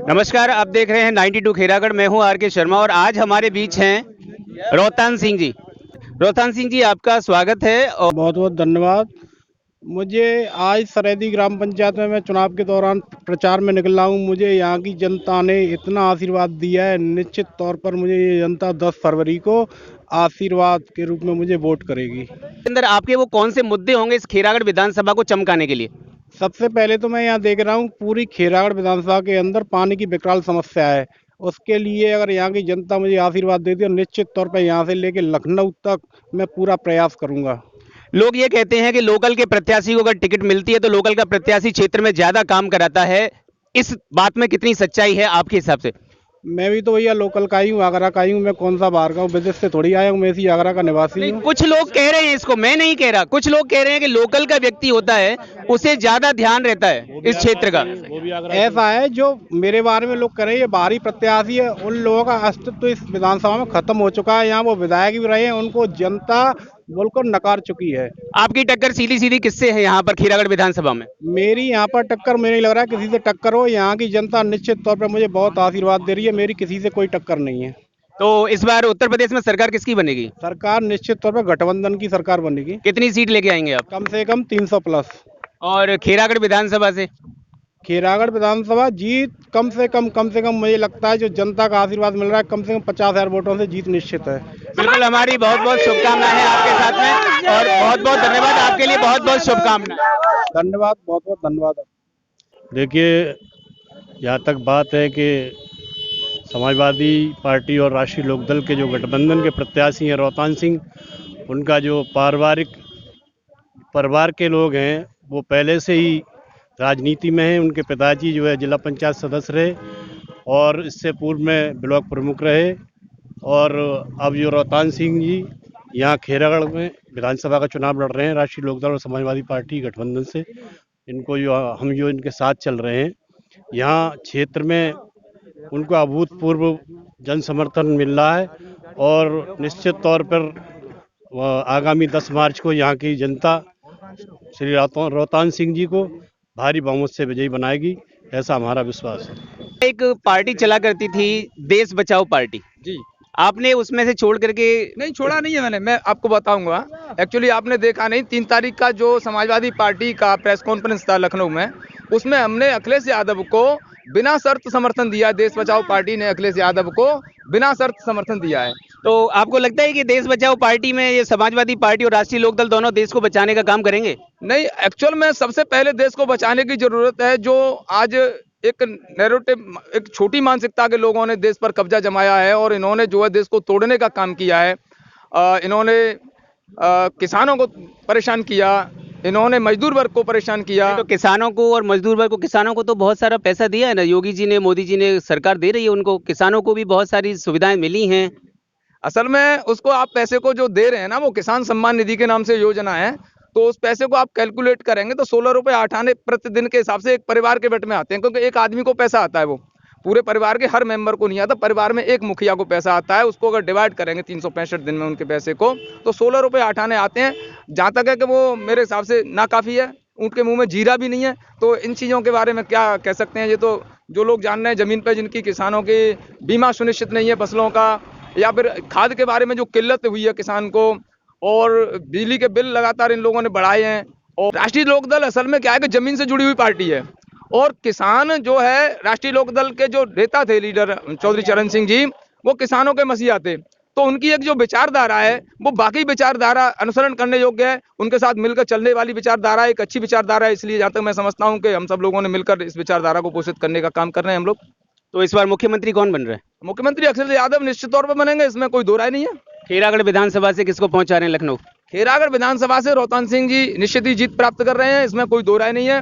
नमस्कार, आप देख रहे हैं 92 खेरागढ़। मैं हूं आर के शर्मा और आज हमारे बीच हैं रोहतान सिंह जी। रोहतान सिंह जी, आपका स्वागत है। और बहुत बहुत धन्यवाद। मुझे आज सरेदी ग्राम पंचायत में मैं चुनाव के दौरान प्रचार में निकला हूँ। मुझे यहाँ की जनता ने इतना आशीर्वाद दिया है, निश्चित तौर पर मुझे ये जनता 10 फरवरी को आशीर्वाद के रूप में मुझे वोट करेगी। अंदर आपके वो कौन से मुद्दे होंगे इस खेरागढ़ विधानसभा को चमकाने के लिए? सबसे पहले तो मैं यहाँ देख रहा हूँ पूरी खेरागढ़ विधानसभा के अंदर पानी की विकराल समस्या है। उसके लिए अगर यहाँ की जनता मुझे आशीर्वाद देती है, निश्चित तौर पर यहाँ से लेकर लखनऊ तक मैं पूरा प्रयास करूँगा। लोग ये कहते हैं कि लोकल के प्रत्याशी को अगर टिकट मिलती है तो लोकल का प्रत्याशी क्षेत्र में ज्यादा काम कराता है। इस बात में कितनी सच्चाई है आपके हिसाब से? मैं भी तो भैया लोकल का ही हूँ, आगरा का ही हूँ। मैं कौन सा बाहर का हूँ, विदेश से थोड़ी आया हूँ। मैं इसी आगरा का निवासी नहीं, हूँ। कुछ लोग कह रहे हैं, इसको मैं नहीं कह रहा, कुछ लोग कह रहे हैं कि लोकल का व्यक्ति होता है उसे ज्यादा ध्यान रहता है इस क्षेत्र का। ऐसा है, जो मेरे बारे में लोग कह रहे हैं ये बाहरी प्रत्याशी है, उन लोगों का अस्तित्व इस विधानसभा में खत्म हो चुका है। यहाँ वो विधायक भी रहे हैं, उनको जनता बिल्कुल नकार चुकी है। आपकी टक्कर सीधी सीधी किससे है यहाँ पर खेरागढ़ विधानसभा में? मेरी यहाँ पर टक्कर, मुझे नहीं लग रहा है किसी से टक्कर हो। यहाँ की जनता निश्चित तौर पर मुझे बहुत आशीर्वाद दे रही है। मेरी किसी से कोई टक्कर नहीं है। तो इस बार उत्तर प्रदेश में सरकार किसकी बनेगी? सरकार निश्चित तौर पर गठबंधन की सरकार बनेगी। कितनी सीट लेके आएंगे आप? कम से कम 300 प्लस। और खेरागढ़ विधानसभा से? खेरागढ़ विधानसभा जीत कम से कम मुझे लगता है, जो जनता का आशीर्वाद मिल रहा है, कम से कम 50,000 वोटों से जीत निश्चित है। बिल्कुल, हमारी बहुत बहुत शुभकामनाएं हैं आपके साथ में और बहुत बहुत धन्यवाद। आपके लिए बहुत बहुत शुभकामनाएं। धन्यवाद, बहुत बहुत धन्यवाद। देखिए, यहाँ तक बात है कि समाजवादी पार्टी और राष्ट्रीय लोकदल के जो गठबंधन के प्रत्याशी हैं रोहतान सिंह, उनका जो परिवार के लोग हैं वो पहले से ही राजनीति में हैं। उनके पिताजी जो है जिला पंचायत सदस्य रहे और इससे पूर्व में ब्लॉक प्रमुख रहे। और अब जो रोहतान सिंह जी यहाँ खेरागढ़ में विधानसभा का चुनाव लड़ रहे हैं राष्ट्रीय लोकदल और समाजवादी पार्टी गठबंधन से, इनको जो इनके साथ चल रहे हैं, यहाँ क्षेत्र में उनको अभूतपूर्व जन समर्थन मिल रहा है। और निश्चित तौर पर आगामी 10 मार्च को यहाँ की जनता श्री रोहतान सिंह जी को भारी बहुमत से विजयी बनाएगी, ऐसा हमारा विश्वास है। एक पार्टी चला करती थी देश बचाओ पार्टी जी, आपने उसमें से छोड़ करके? नहीं छोड़ा नहीं है मैंने, मैं आपको बताऊंगा। एक्चुअली आपने देखा नहीं, 3 तारीख का जो समाजवादी पार्टी का प्रेस कॉन्फ्रेंस था लखनऊ में, उसमें हमने अखिलेश यादव को बिना शर्त समर्थन दिया। देश बचाओ पार्टी ने अखिलेश यादव को बिना शर्त समर्थन दिया है। तो आपको लगता है कि देश बचाओ पार्टी में ये समाजवादी पार्टी और राष्ट्रीय लोकदल दोनों देश को बचाने का काम करेंगे? नहीं, एक्चुअल में सबसे पहले देश को बचाने की जरूरत है। जो आज एक नैरेटिव, एक छोटी मानसिकता के लोगों ने देश पर कब्जा जमाया है और इन्होंने जो है देश को तोड़ने का काम किया है। इन्होंने किसानों को परेशान किया, इन्होंने मजदूर वर्ग को परेशान किया। तो किसानों को और मजदूर वर्ग को, किसानों को तो बहुत सारा पैसा दिया है ना योगी जी ने, मोदी जी ने, सरकार दे रही है उनको। किसानों को भी बहुत सारी सुविधाएं मिली हैं। असल में उसको आप पैसे को जो दे रहे हैं ना, वो किसान सम्मान निधि के नाम से योजना है। तो उस पैसे को आप कैलकुलेट करेंगे तो 16 रुपए 8 आने प्रतिदिन के हिसाब से एक परिवार के बट में आते हैं, क्योंकि एक आदमी को पैसा आता है, वो पूरे परिवार के हर मेंबर को नहीं आता। परिवार में एक मुखिया को पैसा आता है, उसको अगर डिवाइड करेंगे 365 दिन में उनके पैसे को, तो 16 रुपए 8 आने आते हैं। जहाँ तक है कि वो मेरे हिसाब से नाकाफी है, उनके मुंह में जीरा भी नहीं है। तो इन चीज़ों के बारे में क्या कह सकते हैं? ये तो जो लोग जान रहे हैं ज़मीन पर, जिनकी किसानों की बीमा सुनिश्चित नहीं है फसलों का, या फिर खाद के बारे में जो किल्लत हुई है किसान को, और बिजली के बिल लगातार इन लोगों ने बढ़ाए हैं। और राष्ट्रीय लोकदल असल में क्या है कि जमीन से जुड़ी हुई पार्टी है, और किसान जो है, राष्ट्रीय लोकदल के जो नेता थे लीडर चौधरी चरण सिंह जी, वो किसानों के मसीहा थे। तो उनकी एक जो विचारधारा है वो बाकी विचारधारा अनुसरण करने योग्य है। उनके साथ मिलकर चलने वाली विचारधारा एक अच्छी विचारधारा है। इसलिए जहाँ तक मैं समझता हूँ कि हम सब लोगों ने मिलकर इस विचारधारा को पोषित करने का काम कर रहे हैं हम लोग। तो इस बार मुख्यमंत्री कौन बन रहा है? मुख्यमंत्री अखिलेश यादव निश्चित तौर पर बनेंगे, इसमें कोई दो राय नहीं है। खेरागढ़ विधानसभा से किसको पहुंचा रहे हैं लखनऊ? खेरागढ़ विधानसभा से रोहतान सिंह जी निश्चित ही जीत प्राप्त कर रहे हैं, इसमें कोई दो राय नहीं है।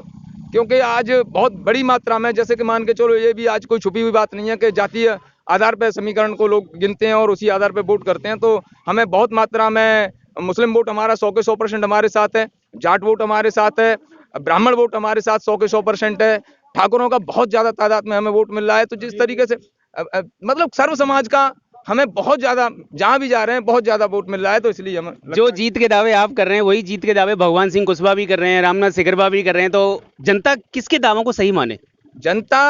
क्योंकि आज बहुत बड़ी मात्रा में, जैसे कि मान के चलो, ये भी आज कोई छुपी हुई बात नहीं है कि जातीय आधार पर समीकरण को लोग गिनते हैं और उसी आधार पर वोट करते हैं। तो हमें बहुत मात्रा में मुस्लिम वोट हमारा 100 के 100% हमारे साथ है, जाट वोट हमारे साथ है, ब्राह्मण वोट हमारे साथ 100 के 100% है, ठाकुरों का बहुत ज्यादा तादाद में हमें वोट मिल रहा है। तो जिस तरीके से मतलब सर्व समाज का हमें बहुत ज्यादा, जहां भी जा रहे हैं बहुत ज्यादा वोट मिल रहा है। तो इसलिए हमें जो जीत के दावे आप कर रहे हैं वही जीत के दावे भगवान सिंह कुशवाहा भी कर रहे हैं, रामनाथ सिकरवा भी कर रहे हैं। तो जनता किसके दावों को सही माने? जनता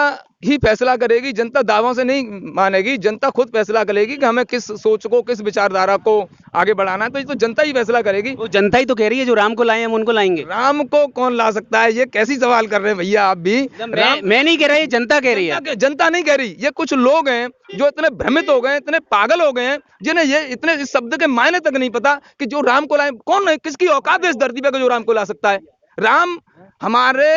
ही फैसला करेगी, जनता दावों से नहीं मानेगी, जनता खुद फैसला करेगी कि हमें किस सोच को, किस विचारधारा को आगे बढ़ाना है, तो ये तो जनता ही फैसला करेगी। वो जनता ही तो कह रही है जो राम को लाए हम उनको लाएंगे। राम को कौन ला सकता है? ये कैसी सवाल कर रहे हैं भैया आप भी। मैं नहीं कह रहा, ये जनता कह रही है। जनता नहीं कह रही, ये कुछ लोग हैं जो इतने भ्रमित हो गए, इतने पागल हो गए हैं, जिन्हें ये इतने इस शब्द के मायने तक नहीं पता कि जो राम को लाए कौन है, किसकी औकात है इस धरती पे जो राम को ला सकता है। राम हमारे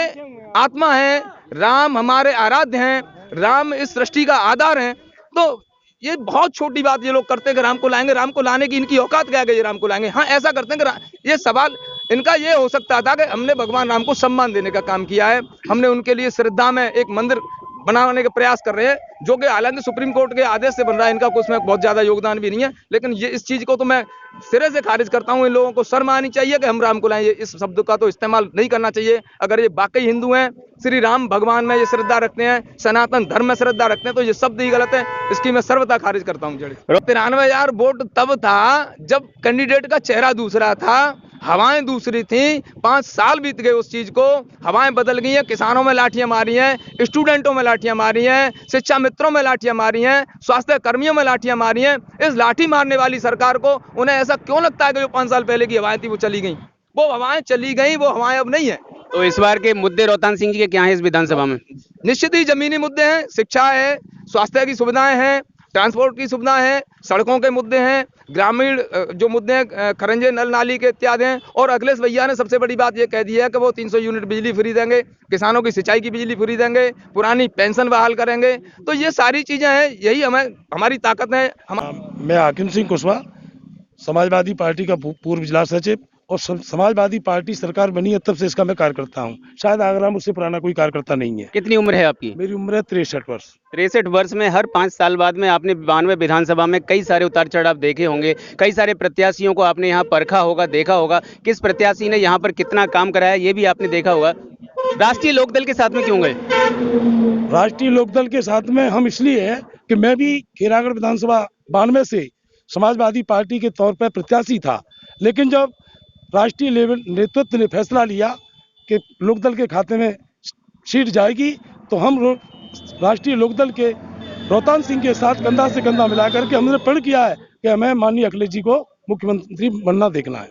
आत्मा है, राम हमारे आराध्य हैं, राम इस सृष्टि का आधार है। तो ये बहुत छोटी बात ये लोग करते हैं कि राम को लाएंगे, राम को लाने की इनकी औकात क्या है, ये राम को लाएंगे। हाँ, ऐसा करते हैं कि ये सवाल इनका ये हो सकता था कि हमने भगवान राम को सम्मान देने का काम किया है, हमने उनके लिए श्रद्धा में एक मंदिर बनाने का प्रयास कर रहे हैं, जो कि हालांकि सुप्रीम कोर्ट के आदेश से बन रहा है, इनका कुछ में बहुत ज्यादा योगदान भी नहीं है। लेकिन ये इस चीज को तो मैं सिरे से खारिज करता हूं। इन लोगों को शर्म आनी चाहिए कि हम राम को लाएं, इस शब्द का तो इस्तेमाल नहीं करना चाहिए। अगर ये वाकई हिंदू हैं, श्री राम भगवान में ये श्रद्धा रखते हैं, सनातन धर्म में श्रद्धा रखते हैं, तो ये शब्द ही गलत है, इसकी मैं सर्वथा खारिज करता हूँ। 93,000 वोट तब था जब कैंडिडेट का चेहरा दूसरा था, हवाएं दूसरी थी। 5 साल बीत गए उस चीज को, हवाएं बदल गई हैं। किसानों में लाठियां मारी हैं, स्टूडेंटों में लाठियां मारी हैं, शिक्षा मित्रों में लाठियां मारी हैं, स्वास्थ्य कर्मियों में लाठियां मारी हैं। इस लाठी मारने वाली सरकार को उन्हें ऐसा क्यों लगता है कि जो 5 साल पहले की हवाएं थी वो चली गई? वो हवाएं चली गई, वो हवाएं अब नहीं है। तो इस बार के मुद्दे रोहतान सिंह जी के क्या है इस विधानसभा में? निश्चित ही जमीनी मुद्दे हैं, शिक्षा है, स्वास्थ्य की सुविधाएं हैं, ट्रांसपोर्ट की सुविधाएं हैं, सड़कों के मुद्दे हैं, ग्रामीण जो मुद्दे हैं, खरंजे नल नाली के इत्यादि हैं। और अखिलेश भैया ने सबसे बड़ी बात ये कह दी है कि वो 300 यूनिट बिजली फ्री देंगे, किसानों की सिंचाई की बिजली फ्री देंगे, पुरानी पेंशन बहाल करेंगे। तो ये सारी चीजें हैं, यही हमारी ताकत है। मैं हाकिम सिंह कुशवाहा, समाजवादी पार्टी का पूर्व जिला सचिव, और समाजवादी पार्टी सरकार बनी है तब से इसका मैं कार्यकर्ता हूँ। शायद आगरा में उससे पुराना कोई कार्यकर्ता नहीं है। कितनी उम्र है आपकी? मेरी उम्र है 63 वर्ष। 63 वर्ष में हर 5 साल बाद में आपने 92 विधानसभा में कई सारे उतार चढ़ाव देखे होंगे, कई सारे प्रत्याशियों को आपने यहाँ परखा होगा, देखा होगा, किस प्रत्याशी ने यहाँ पर कितना काम कराया ये भी आपने देखा होगा। राष्ट्रीय लोकदल के साथ में क्यों गए? राष्ट्रीय लोकदल के साथ में हम इसलिए है कि मैं भी खैरागढ़ विधानसभा 92 से समाजवादी पार्टी के तौर पर प्रत्याशी था, लेकिन जब राष्ट्रीय लेवल नेतृत्व ने फैसला लिया कि लोकदल के खाते में सीट जाएगी, तो हम राष्ट्रीय लोकदल के रोहतान सिंह के साथ कंधा से कंधा मिलाकर के हमने प्रण किया है कि हमें माननीय अखिलेश जी को मुख्यमंत्री बनना देखना है।